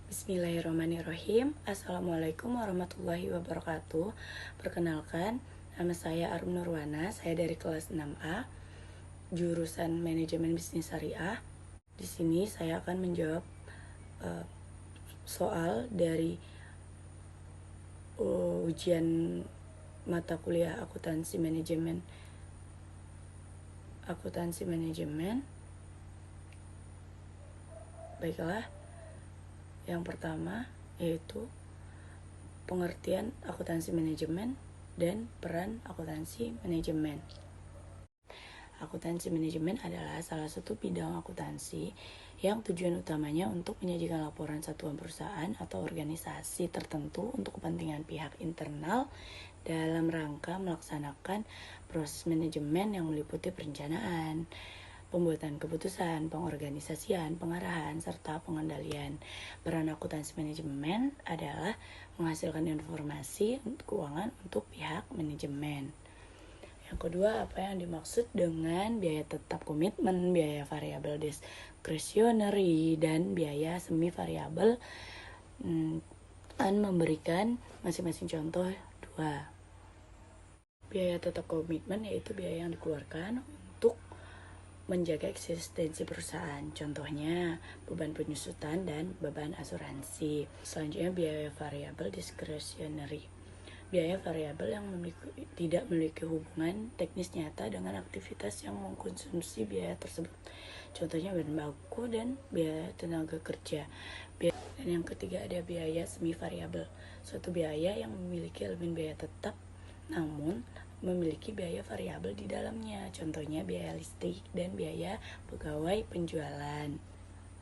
Bismillahirrahmanirrahim. Assalamualaikum warahmatullahi wabarakatuh. Perkenalkan, nama saya Arum Nurwana. Saya dari kelas 6A, jurusan Manajemen Bisnis Syariah. Di sini saya akan menjawab soal dari ujian mata kuliah akuntansi manajemen. Baiklah, yang pertama yaitu pengertian akuntansi manajemen dan peran akuntansi manajemen. Akuntansi manajemen adalah salah satu bidang akuntansi yang tujuan utamanya untuk menyajikan laporan satuan perusahaan atau organisasi tertentu untuk kepentingan pihak internal dalam rangka melaksanakan proses manajemen yang meliputi perencanaan, pembuatan keputusan, pengorganisasian, pengarahan, serta pengendalian. Peran akuntansi manajemen adalah menghasilkan informasi keuangan untuk pihak manajemen. Yang kedua, apa yang dimaksud dengan biaya tetap komitmen, biaya variabel diskresioneri, dan biaya semi variabel? Dan memberikan masing-masing contoh dua. Biaya tetap komitmen yaitu biaya yang dikeluarkan untuk menjaga eksistensi perusahaan, contohnya beban penyusutan dan beban asuransi. Selanjutnya biaya variabel diskresioneri, biaya variabel yang tidak memiliki hubungan teknis nyata dengan aktivitas yang mengkonsumsi biaya tersebut, contohnya bahan baku dan biaya tenaga kerja. Dan yang ketiga ada biaya semi variabel, suatu biaya yang memiliki elemen biaya tetap namun memiliki biaya variabel di dalamnya, contohnya biaya listrik dan biaya pegawai penjualan.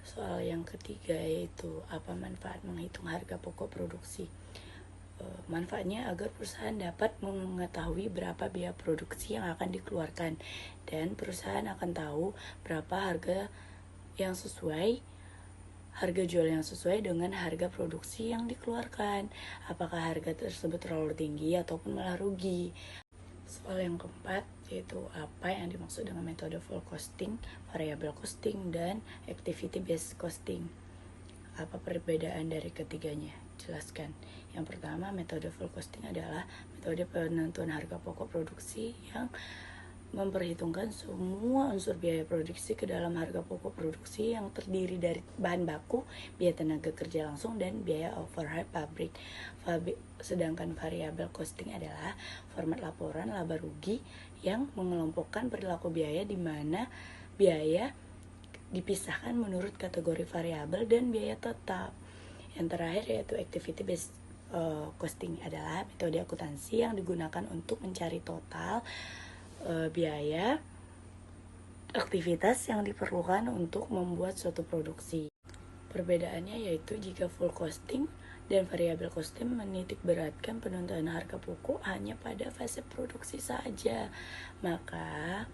Soal yang ketiga yaitu apa manfaat menghitung harga pokok produksi. Manfaatnya agar perusahaan dapat mengetahui berapa biaya produksi yang akan dikeluarkan dan perusahaan akan tahu berapa harga jual yang sesuai dengan harga produksi yang dikeluarkan. Apakah harga tersebut terlalu tinggi ataupun malah rugi. Soal yang keempat yaitu apa yang dimaksud dengan metode full costing, variable costing, dan activity based costing. Apa perbedaan dari ketiganya? Jelaskan. Yang pertama, metode full costing adalah metode penentuan harga pokok produksi yang memperhitungkan semua unsur biaya produksi ke dalam harga pokok produksi yang terdiri dari bahan baku, biaya tenaga kerja langsung, dan biaya overhead pabrik. Sedangkan variable costing adalah format laporan laba rugi yang mengelompokkan perilaku biaya di mana biaya dipisahkan menurut kategori variabel dan biaya tetap. Yang terakhir yaitu activity based costing adalah metode akuntansi yang digunakan untuk mencari total biaya aktivitas yang diperlukan untuk membuat suatu produksi. Perbedaannya yaitu jika full costing dan variable costing menitik beratkan penentuan harga pokok hanya pada fase produksi saja, maka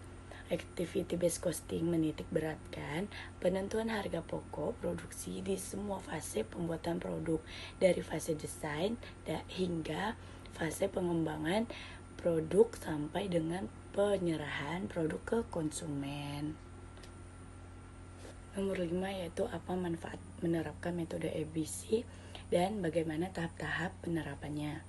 activity based costing menitik beratkan penentuan harga pokok produksi di semua fase pembuatan produk, dari fase desain hingga fase pengembangan produk sampai dengan penyerahan produk ke konsumen. Nomor 5 yaitu apa manfaat menerapkan metode ABC dan bagaimana tahap-tahap penerapannya.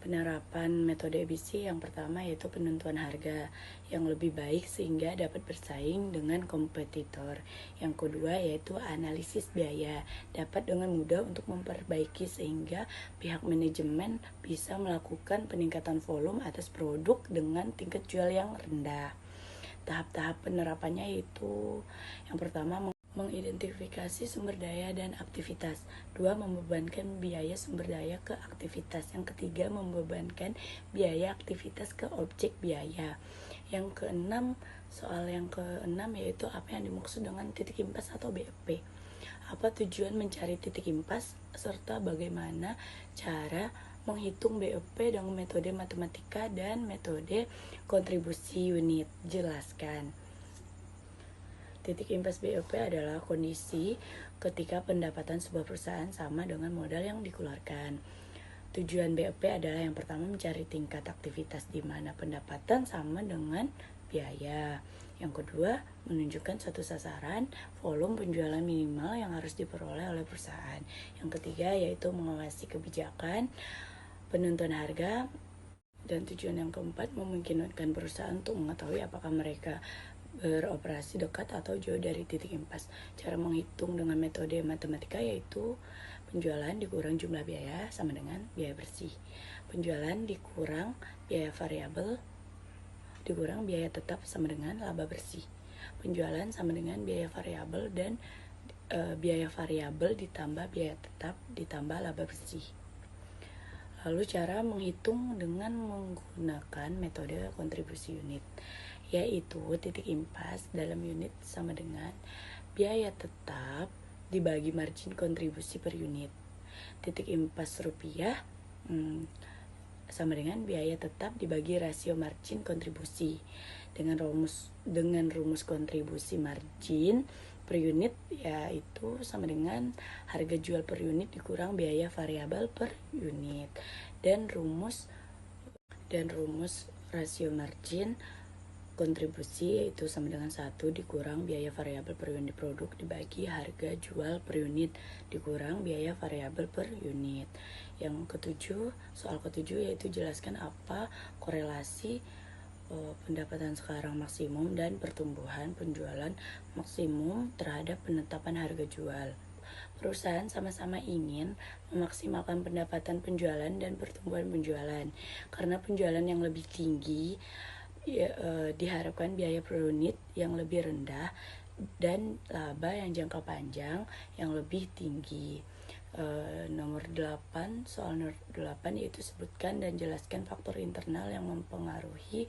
Penerapan metode ABC yang pertama yaitu penentuan harga yang lebih baik sehingga dapat bersaing dengan kompetitor. Yang kedua yaitu analisis biaya, dapat dengan mudah untuk memperbaiki sehingga pihak manajemen bisa melakukan peningkatan volume atas produk dengan tingkat jual yang rendah. Tahap-tahap penerapannya yaitu yang pertama mengidentifikasi sumber daya dan aktivitas. 2. Membebankan biaya sumber daya ke aktivitas. Yang ketiga, membebankan biaya aktivitas ke objek biaya. Yang keenam, soal yang keenam yaitu apa yang dimaksud dengan titik impas atau BEP. Apa tujuan mencari titik impas serta bagaimana cara menghitung BEP dengan metode matematika dan metode kontribusi unit. Jelaskan. Titik impas BEP adalah kondisi ketika pendapatan sebuah perusahaan sama dengan modal yang dikeluarkan. Tujuan BEP adalah yang pertama mencari tingkat aktivitas di mana pendapatan sama dengan biaya. Yang kedua, menunjukkan satu sasaran volume penjualan minimal yang harus diperoleh oleh perusahaan. Yang ketiga yaitu mengawasi kebijakan, penentuan harga, dan tujuan yang keempat memungkinkan perusahaan untuk mengetahui apakah mereka beroperasi dekat atau jauh dari titik impas. Cara menghitung dengan metode matematika yaitu penjualan dikurang jumlah biaya sama dengan biaya bersih. Penjualan dikurang biaya variabel dikurang biaya tetap sama dengan laba bersih. Penjualan sama dengan biaya variabel dan biaya variabel ditambah biaya tetap ditambah laba bersih. Lalu cara menghitung dengan menggunakan metode kontribusi unit, yaitu titik impas dalam unit sama dengan biaya tetap dibagi margin kontribusi per unit. Titik impas rupiah sama dengan biaya tetap dibagi rasio margin kontribusi. Dengan rumus kontribusi margin per unit yaitu sama dengan harga jual per unit dikurang biaya variabel per unit. Dan rumus rasio margin kontribusi yaitu sama dengan 1 dikurang biaya variabel per unit produk dibagi harga jual per unit dikurang biaya variabel per unit. Soal ketujuh yaitu jelaskan apa korelasi pendapatan sekarang maksimum dan pertumbuhan penjualan maksimum terhadap penetapan harga jual. Perusahaan sama-sama ingin memaksimalkan pendapatan penjualan dan pertumbuhan penjualan. Karena penjualan yang lebih tinggi diharapkan biaya per unit yang lebih rendah dan laba yang jangka panjang yang lebih tinggi. Soal nomor 8 yaitu sebutkan dan jelaskan faktor internal yang mempengaruhi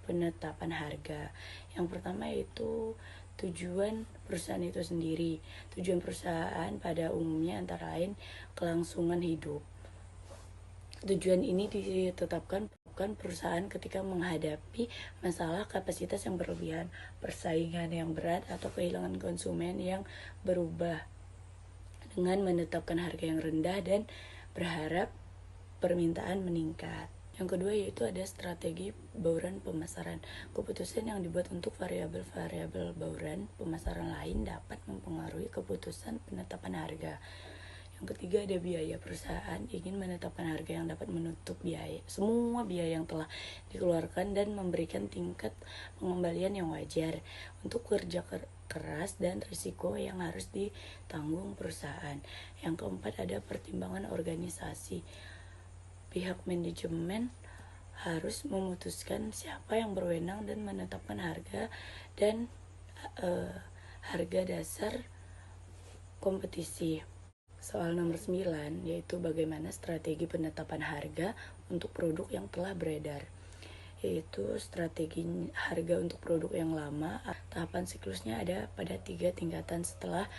penetapan harga. Yang pertama yaitu tujuan perusahaan itu sendiri. Tujuan perusahaan pada umumnya antara lain kelangsungan hidup. Tujuan ini ditetapkan perusahaan ketika menghadapi masalah kapasitas yang berlebihan, persaingan yang berat, atau kehilangan konsumen yang berubah, dengan menetapkan harga yang rendah dan berharap permintaan meningkat. Yang kedua yaitu ada strategi bauran pemasaran. Keputusan yang dibuat untuk variabel-variabel bauran pemasaran lain dapat mempengaruhi keputusan penetapan harga. Yang ketiga ada biaya. Perusahaan ingin menetapkan harga yang dapat menutup semua biaya yang telah dikeluarkan dan memberikan tingkat pengembalian yang wajar untuk kerja keras dan risiko yang harus ditanggung perusahaan. Yang keempat ada pertimbangan organisasi. Pihak manajemen harus memutuskan siapa yang berwenang dan menetapkan harga dan harga dasar kompetisi. Soal nomor 9 yaitu bagaimana strategi penetapan harga untuk produk yang telah beredar. Yaitu strategi harga untuk produk yang lama. Tahapan siklusnya ada pada 3 tingkatan setelah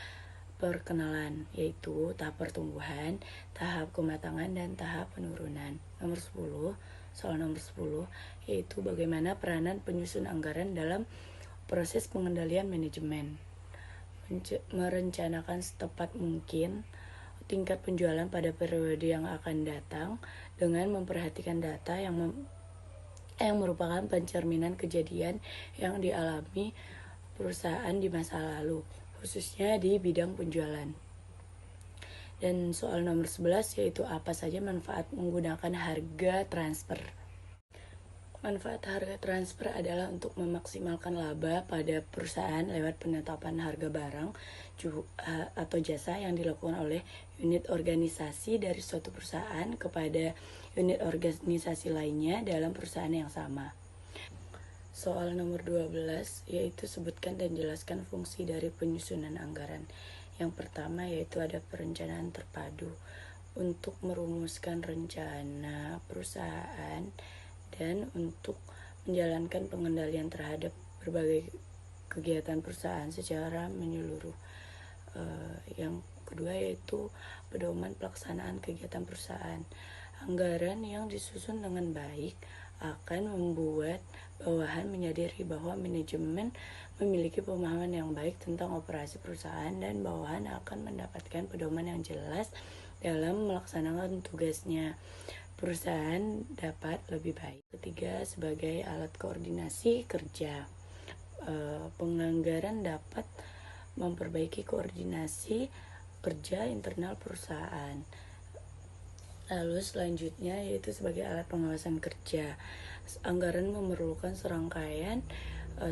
perkenalan, yaitu tahap pertumbuhan, tahap kematangan, dan tahap penurunan. Soal nomor 10 yaitu bagaimana peranan penyusun anggaran dalam proses pengendalian manajemen. Merencanakan setepat mungkin tingkat penjualan pada periode yang akan datang dengan memperhatikan data yang merupakan pencerminan kejadian yang dialami perusahaan di masa lalu, khususnya di bidang penjualan. Dan soal nomor 11 yaitu apa saja manfaat menggunakan harga transfer. Manfaat harga transfer adalah untuk memaksimalkan laba pada perusahaan lewat penetapan harga barang atau jasa yang dilakukan oleh unit organisasi dari suatu perusahaan kepada unit organisasi lainnya dalam perusahaan yang sama. Soal nomor 12 yaitu sebutkan dan jelaskan fungsi dari penyusunan anggaran. Yang pertama yaitu ada perencanaan terpadu untuk merumuskan rencana perusahaan dan untuk menjalankan pengendalian terhadap berbagai kegiatan perusahaan secara menyeluruh. Yang kedua yaitu pedoman pelaksanaan kegiatan perusahaan. Anggaran yang disusun dengan baik akan membuat bawahan menyadari bahwa manajemen memiliki pemahaman yang baik tentang operasi perusahaan dan bawahan akan mendapatkan pedoman yang jelas dalam melaksanakan tugasnya. Perusahaan dapat lebih baik. Ketiga, sebagai alat koordinasi kerja. penganggaran dapat memperbaiki koordinasi kerja internal perusahaan. Lalu selanjutnya yaitu sebagai alat pengawasan kerja. Anggaran memerlukan serangkaian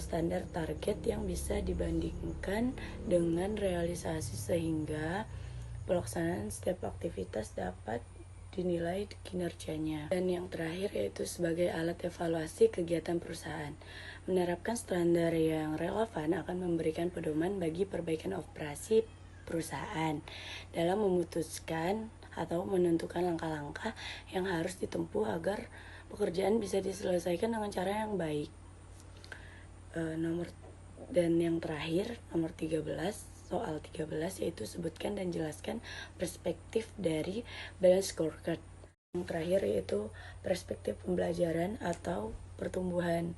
standar target yang bisa dibandingkan dengan realisasi sehingga pelaksanaan setiap aktivitas dapat dinilai kinerjanya. Dan yang terakhir yaitu sebagai alat evaluasi kegiatan perusahaan. Menerapkan standar yang relevan akan memberikan pedoman bagi perbaikan operasi perusahaan dalam memutuskan atau menentukan langkah-langkah yang harus ditempuh agar pekerjaan bisa diselesaikan dengan cara yang baik. Dan yang terakhir, nomor 13, soal 13 yaitu sebutkan dan jelaskan perspektif dari balance scorecard. Yang terakhir yaitu perspektif pembelajaran atau pertumbuhan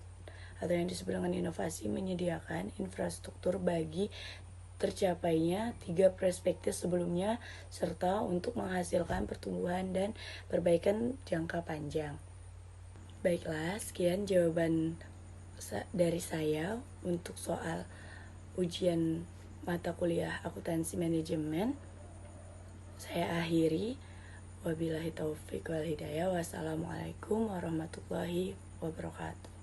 atau yang disebut dengan inovasi, menyediakan infrastruktur bagi tercapainya 3 perspektif sebelumnya serta untuk menghasilkan pertumbuhan dan perbaikan jangka panjang. Baiklah, sekian jawaban dari saya untuk soal ujian mata kuliah akuntansi manajemen. Saya akhiri. Wabillahi taufiq wal hidayah. Wassalamualaikum warahmatullahi wabarakatuh.